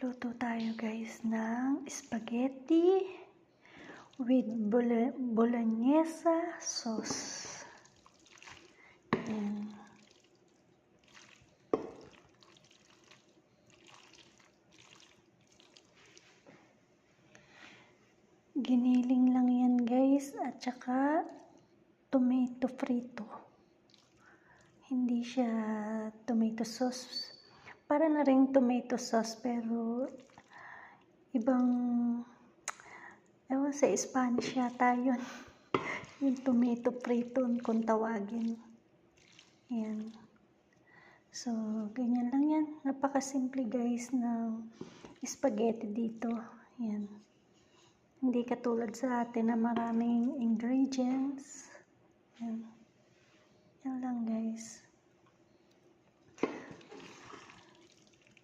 Luto tayo guys ng spaghetti with bolognese sauce. Ayan. Giniling lang yan guys, at saka tomato frito. Hindi siya tomato sauce. Para na rin tomato sauce pero ibang, ewan, sa Spanish yata yun. Yung tomato frito kung tawagin. Ayan. So, ganyan lang yan. Napakasimple guys ng spaghetti dito. Ayan. Hindi katulad sa atin na maraming ingredients. Ayan. Yan lang guys.